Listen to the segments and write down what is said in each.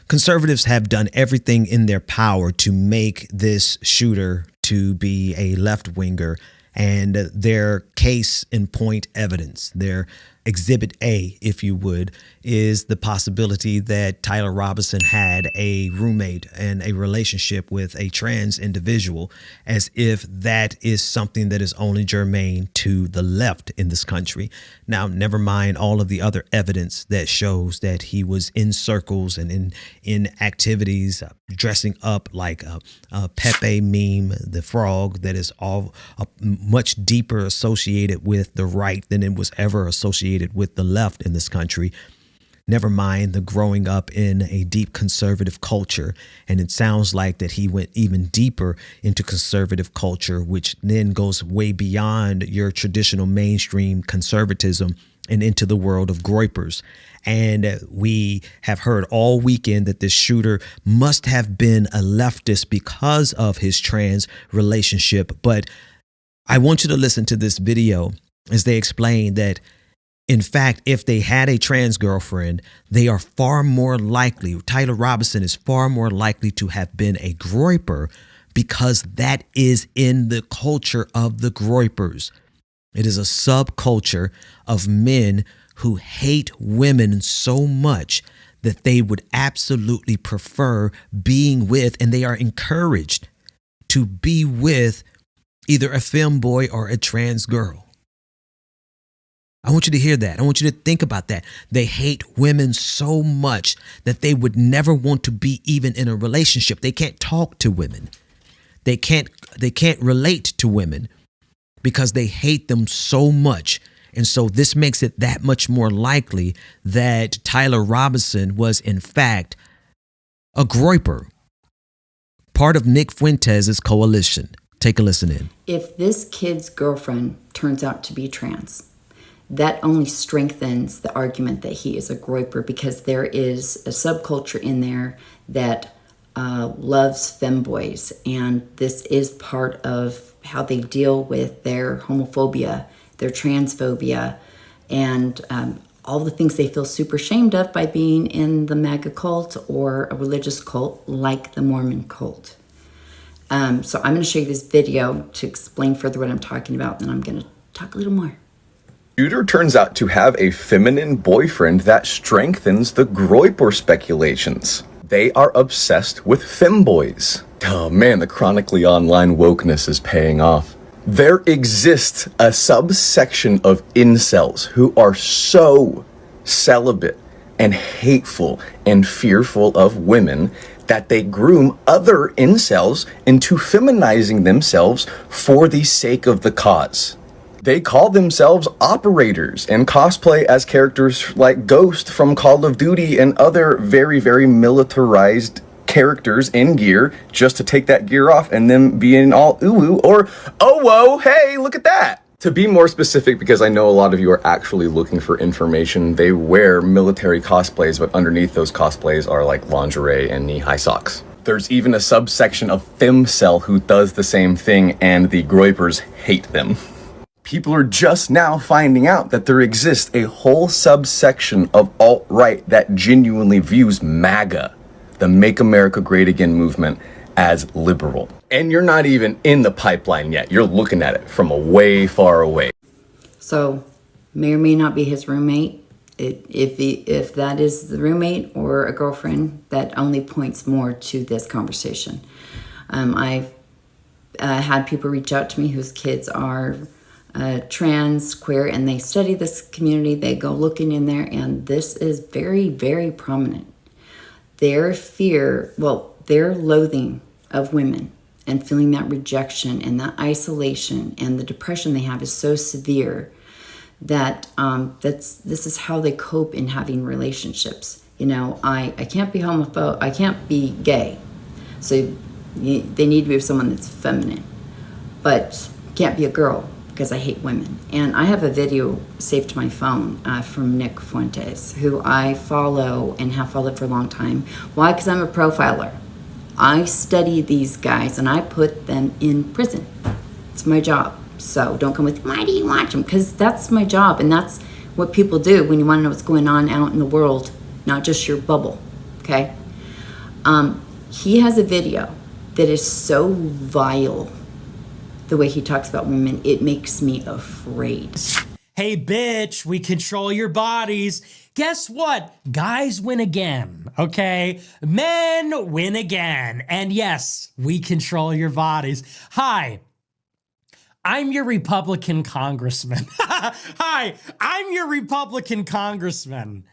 Conservatives have done everything in their power to make this shooter to be a left-winger, and their case in point evidence, their Exhibit A, if you would, is the possibility that Tyler Robinson had a roommate and a relationship with a trans individual, as if that is something that is only germane to the left in this country. Now, never mind all of the other evidence that shows that he was in circles and in activities, dressing up like a Pepe meme, the frog, that is all much deeper associated with the right than it was ever associated with the left in this country. Never mind the growing up in a deep conservative culture. And it sounds like that he went even deeper into conservative culture, which then goes way beyond your traditional mainstream conservatism and into the world of groypers. And we have heard all weekend that this shooter must have been a leftist because of his trans relationship. But I want you to listen to this video as they explain that, in fact, if they had a trans girlfriend, they are far more likely, Tyler Robinson is far more likely to have been a groper, because that is in the culture of the groypers. It is a subculture of men who hate women so much that they would absolutely prefer being with, and they are encouraged to be with, either a femboy or a trans girl. I want you to hear that. I want you to think about that. They hate women so much that they would never want to be even in a relationship. They can't talk to women. They can't relate to women because they hate them so much. And so this makes it that much more likely that Tyler Robinson was, in fact, a groper, part of Nick Fuentes' coalition. Take a listen in. If this kid's girlfriend turns out to be trans, that only strengthens the argument that he is a groper, because there is a subculture in there that loves femboys, and this is part of how they deal with their homophobia, their transphobia, and all the things they feel super ashamed of by being in the MAGA cult or a religious cult like the Mormon cult. So I'm going to show you this video to explain further what I'm talking about, and then I'm going to talk a little more. Shooter turns out to have a feminine boyfriend that strengthens the Groyper speculations. They are obsessed with femboys. Oh man, the chronically online wokeness is paying off. There exists a subsection of incels who are so celibate and hateful and fearful of women that they groom other incels into feminizing themselves for the sake of the cause. They call themselves operators and cosplay as characters like Ghost from Call of Duty and other very, very militarized characters in gear, just to take that gear off and then being all ooh or oh whoa, hey, look at that. To be more specific, because I know a lot of you are actually looking for information, they wear military cosplays, but underneath those cosplays are like lingerie and knee-high socks. There's even a subsection of femcel who does the same thing, and the groypers hate them. People are just now finding out that there exists a whole subsection of alt-right that genuinely views MAGA, the Make America Great Again movement, as liberal. And you're not even in the pipeline yet. You're looking at it from a way far away. So, may or may not be his roommate. If that is the roommate or a girlfriend, that only points more to this conversation. I've had people reach out to me whose kids are trans, queer, and they study this community. They go looking in there, and this is very, very prominent. Their fear, their loathing of women and feeling that rejection and that isolation and the depression they have is so severe that this is how they cope in having relationships. You know, I can't be homophobic, I can't be gay, so they need to be with someone that's feminine, but can't be a girl because I hate women. And I have a video saved to my phone from Nick Fuentes, who I follow and have followed for a long time. Why? Because I'm a profiler. I study these guys and I put them in prison. It's my job. So don't come with, why do you watch them? Because that's my job, and that's what people do when you want to know what's going on out in the world, not just your bubble, okay? He has a video that is so vile, the way he talks about women, it makes me afraid. Hey, bitch, we control your bodies. Guess what? Guys win again, okay? Men win again. And yes, we control your bodies. Hi, I'm your Republican congressman. Hi, I'm your Republican congressman.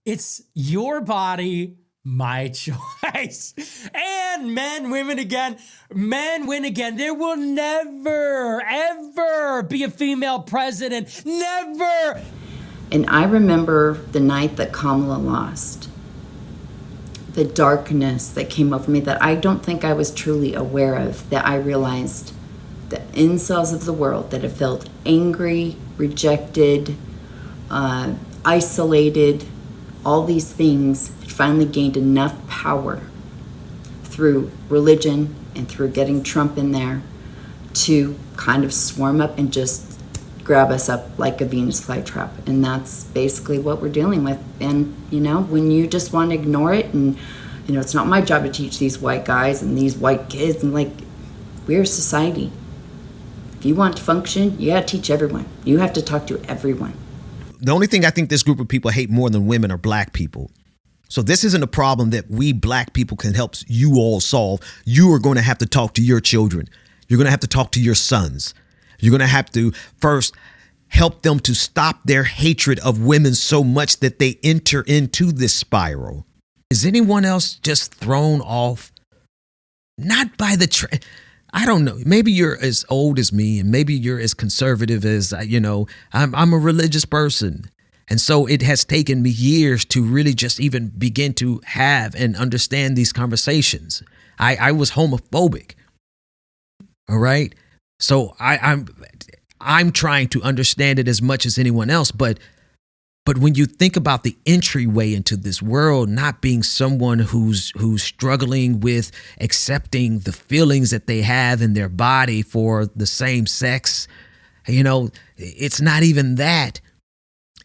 It's your body, my choice. And men, women again. Men win again. There will never, ever be a female president. Never. And I remember the night that Kamala lost, the darkness that came over me that I don't think I was truly aware of, that I realized the incels of the world that have felt angry, rejected, isolated, all these things finally gained enough power through religion and through getting Trump in there to kind of swarm up and just grab us up like a Venus flytrap. And that's basically what we're dealing with. And, you know, when you just want to ignore it and, you know, it's not my job to teach these white guys and these white kids, and like, we're a society. If you want to function, you got to teach everyone. You have to talk to everyone. The only thing I think this group of people hate more than women are black people. So this isn't a problem that we black people can help you all solve. You are going to have to talk to your children. You're going to have to talk to your sons. You're going to have to first help them to stop their hatred of women so much that they enter into this spiral. Is anyone else just thrown off? Not by the I don't know. Maybe you're as old as me, and maybe you're as conservative as, you know, I'm a religious person. And so it has taken me years to really just even begin to have and understand these conversations. I was homophobic. All right. So I'm trying to understand it as much as anyone else. But when you think about the entryway into this world, not being someone who's struggling with accepting the feelings that they have in their body for the same sex, you know, it's not even that.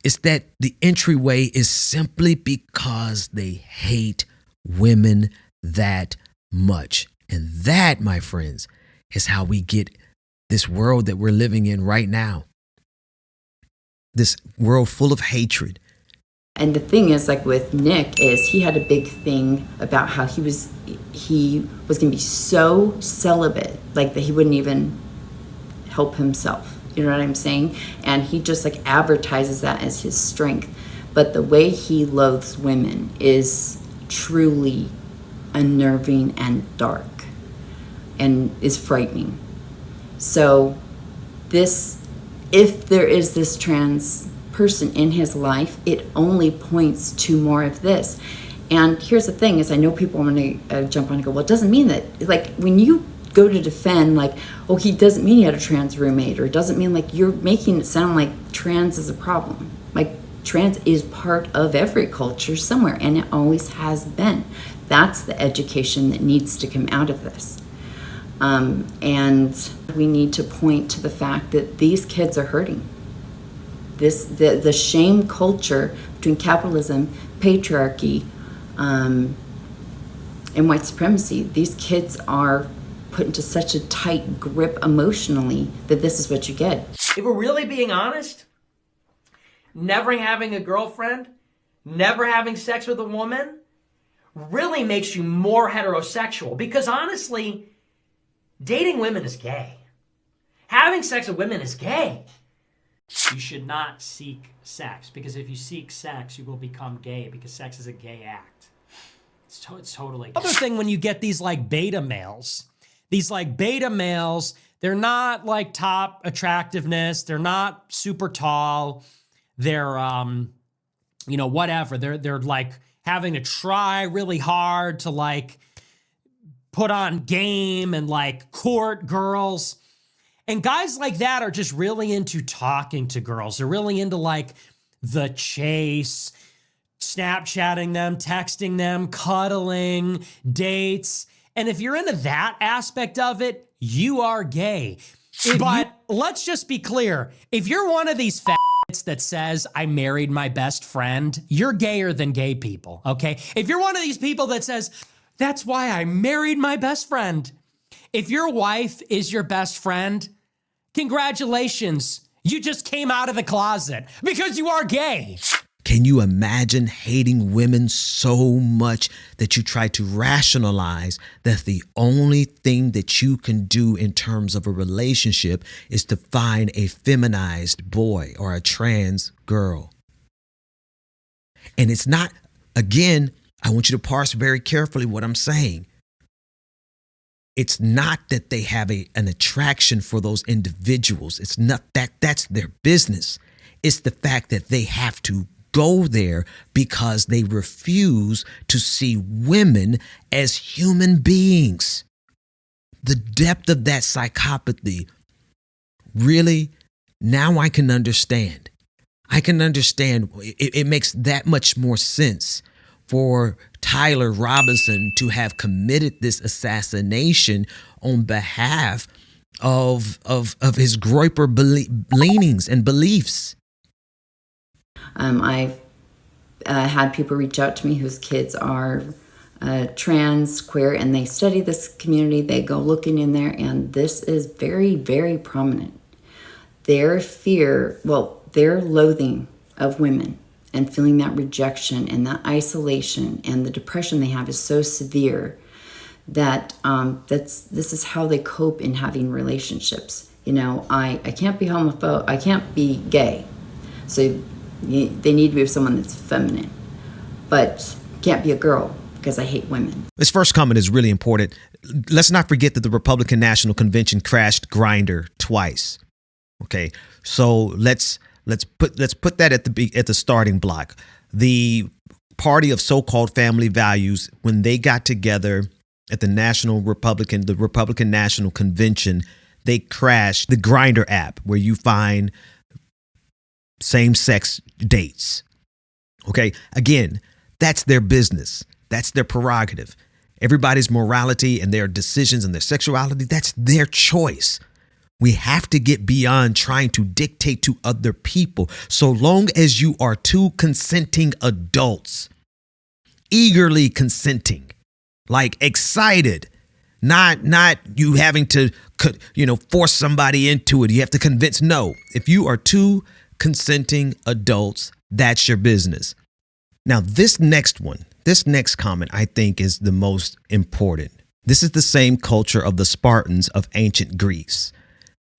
It's that the entryway is simply because they hate women that much. And that, my friends, is how we get this world that we're living in right now. This world full of hatred. And the thing is, like with Nick, is he had a big thing about how he was going to be so celibate, like that he wouldn't even help himself. You know what I'm saying? And he just like advertises that as his strength. But the way he loathes women is truly unnerving and dark and is frightening. So if there is this trans person in his life, it only points to more of this. And here's the thing is, I know people want to jump on and go, well, it doesn't mean that, like, when you go to defend, like, oh, he doesn't mean he had a trans roommate, or it doesn't mean, like, you're making it sound like trans is a problem. Like, trans is part of every culture somewhere, and it always has been. That's the education that needs to come out of this. And we need to point to the fact that these kids are hurting. The shame culture between capitalism, patriarchy, and white supremacy, these kids are put into such a tight grip emotionally that this is what you get. If we're really being honest, never having a girlfriend, never having sex with a woman really makes you more heterosexual, because honestly, dating women is gay. Having sex with women is gay. You should not seek sex, because if you seek sex, you will become gay, because sex is a gay act. It's totally gay. Other thing, when you get these like beta males, they're not like top attractiveness. They're not super tall. They're, whatever. They're like having to try really hard to like put on game and like court girls. And guys like that are just really into talking to girls. They're really into like the chase, Snapchatting them, texting them, cuddling, dates. And if you're into that aspect of it, you are gay. But let's just be clear. If you're one of these faggots that says, I married my best friend, you're gayer than gay people, okay? If you're one of these people that says, That's why I married my best friend. If your wife is your best friend, congratulations. You just came out of the closet because you are gay. Can you imagine hating women so much that you try to rationalize that the only thing that you can do in terms of a relationship is to find a feminized boy or a trans girl? And it's not, again, I want you to parse very carefully what I'm saying. It's not that they have an attraction for those individuals. It's not that's their business. It's the fact that they have to go there because they refuse to see women as human beings. The depth of that psychopathy, really, now I can understand. I can understand. It makes that much more sense for Tyler Robinson to have committed this assassination on behalf of his Groyper leanings and beliefs. I've had people reach out to me whose kids are trans, queer, and they study this community. They go looking in there, and this is very, very prominent. Their fear, their loathing of women and feeling that rejection and that isolation and the depression they have is so severe that this is how they cope in having relationships. I can't be homophobic, I can't be gay, so they need to be with someone that's feminine, but can't be a girl because I hate women. This first comment is really important. Let's not forget that the Republican National Convention crashed Grindr twice. Okay, so let's put that at the starting block. The party of so-called family values, when they got together at the Republican National Convention, they crashed the Grindr app where you find same-sex dates. Okay, again, that's their business. That's their prerogative. Everybody's morality and their decisions and their sexuality, that's their choice. We have to get beyond trying to dictate to other people. So long as you are two consenting adults, eagerly consenting, like excited, not you having to, force somebody into it. You have to convince. No, if you are two consenting adults, that's your business. Now, this next comment, I think is the most important. This is the same culture of the Spartans of ancient Greece.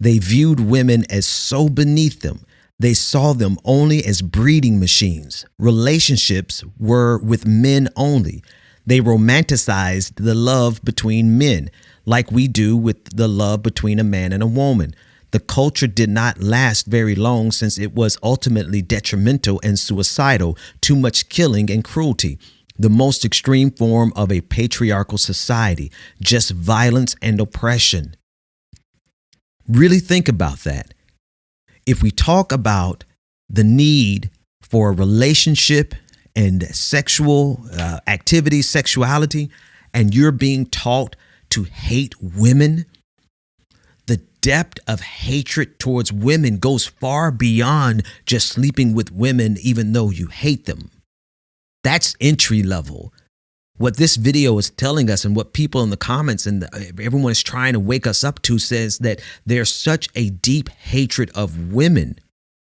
They viewed women as so beneath them. They saw them only as breeding machines. Relationships were with men only. They romanticized the love between men, like we do with the love between a man and a woman. The culture did not last very long since it was ultimately detrimental and suicidal, too much killing and cruelty. The most extreme form of a patriarchal society, just violence and oppression. Really think about that. If we talk about the need for a relationship and sexual activity, sexuality, and you're being taught to hate women, the depth of hatred towards women goes far beyond just sleeping with women even though you hate them. That's entry level. What this video is telling us and what people in the comments and everyone is trying to wake us up to says that there's such a deep hatred of women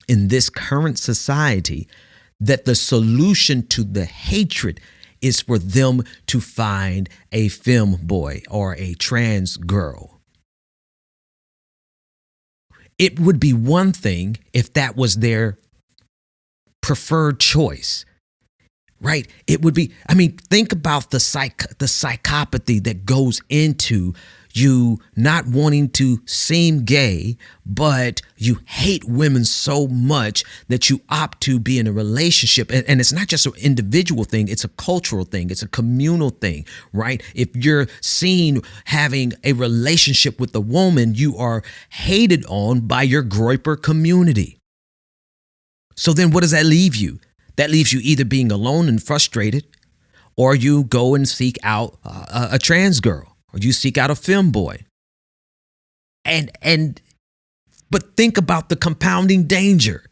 in this current society that the solution to the hatred is for them to find a femme boy or a trans girl. It would be one thing if that was their preferred choice. Right. It would be, think about the psychopathy that goes into you not wanting to seem gay, but you hate women so much that you opt to be in a relationship. And it's not just an individual thing. It's a cultural thing. It's a communal thing, right? If you're seen having a relationship with a woman, you are hated on by your Groyper community. So then what does that leave you? That leaves you either being alone and frustrated, or you go and seek out a trans girl, or you seek out a femme boy. But think about the compounding danger,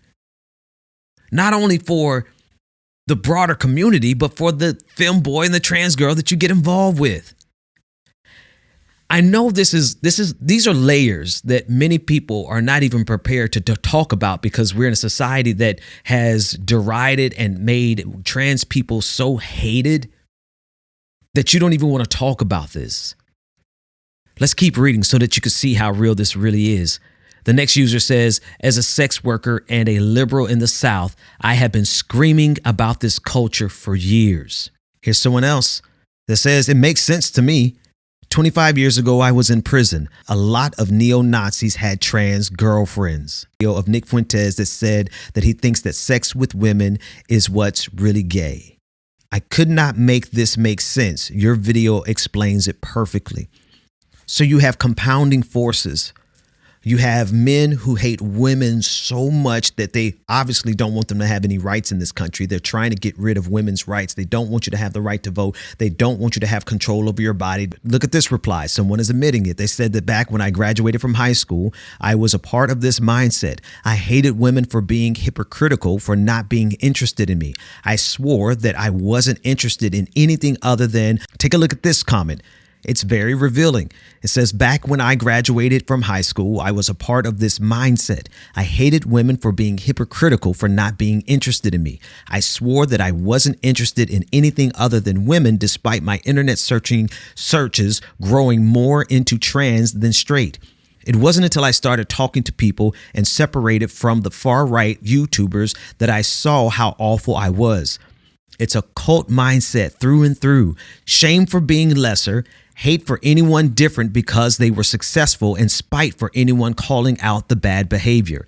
not only for the broader community, but for the femboy and the trans girl that you get involved with. I know these are layers that many people are not even prepared to talk about, because we're in a society that has derided and made trans people so hated that you don't even want to talk about this. Let's keep reading so that you can see how real this really is. The next user says, as a sex worker and a liberal in the South, I have been screaming about this culture for years. Here's someone else that says, it makes sense to me. 25 years ago, I was in prison. A lot of neo-Nazis had trans girlfriends. Video of Nick Fuentes that said that he thinks that sex with women is what's really gay. I could not make this make sense. Your video explains it perfectly. So you have compounding forces. You have men who hate women so much that they obviously don't want them to have any rights in this country. They're trying to get rid of women's rights. They don't want you to have the right to vote. They don't want you to have control over your body. Look at this reply. Someone is admitting it. They said that back when I graduated from high school, I was a part of this mindset. I hated women for being hypocritical, for not being interested in me. I swore that I wasn't interested in anything other than, take a look at this comment. It's very revealing. It says, back when I graduated from high school, I was a part of this mindset. I hated women for being hypocritical, for not being interested in me. I swore that I wasn't interested in anything other than women, despite my internet searches growing more into trans than straight. It wasn't until I started talking to people and separated from the far-right YouTubers that I saw how awful I was. It's a cult mindset through and through. Shame for being lesser, hate for anyone different because they were successful, and spite for anyone calling out the bad behavior.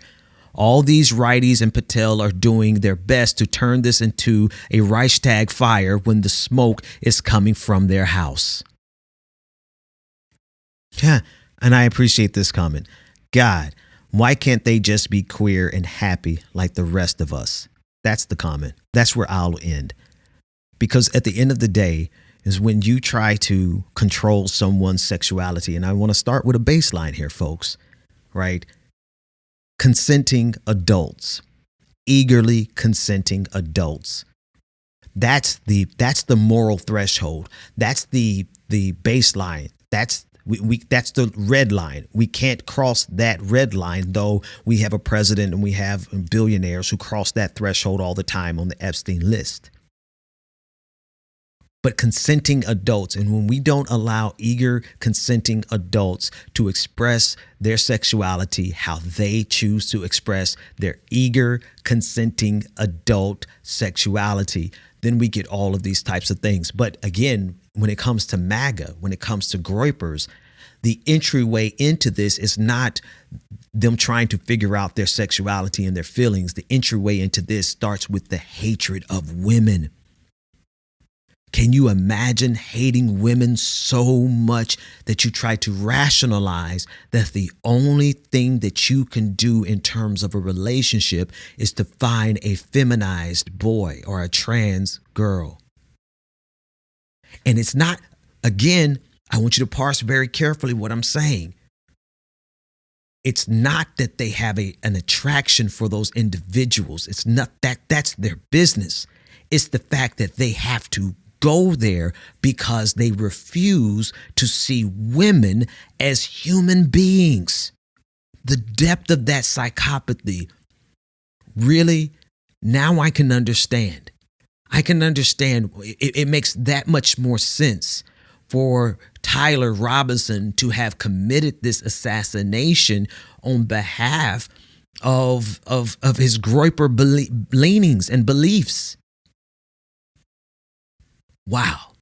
All these righties and Patel are doing their best to turn this into a Reichstag fire when the smoke is coming from their house. Yeah, and I appreciate this comment. God, why can't they just be queer and happy like the rest of us? That's the comment. That's where I'll end. Because at the end of the day is when you try to control someone's sexuality. And I want to start with a baseline here, folks, right? Consenting adults, eagerly consenting adults. That's the moral threshold. That's the baseline. That's the red line. We can't cross that red line, though we have a president and we have billionaires who cross that threshold all the time on the Epstein list. But consenting adults, and when we don't allow eager consenting adults to express their sexuality how they choose to express their eager consenting adult sexuality, then we get all of these types of things. But again, when it comes to MAGA, when it comes to groypers, the entryway into this is not them trying to figure out their sexuality and their feelings. The entryway into this starts with the hatred of women. Can you imagine hating women so much that you try to rationalize that the only thing that you can do in terms of a relationship is to find a feminized boy or a trans girl? And it's not, again, I want you to parse very carefully what I'm saying. It's not that they have an attraction for those individuals. It's not that's their business. It's the fact that they have to go there because they refuse to see women as human beings. The depth of that psychopathy, really, now I can understand. I can understand. It makes that much more sense for Tyler Robinson to have committed this assassination on behalf of his Groyper leanings and beliefs. Wow.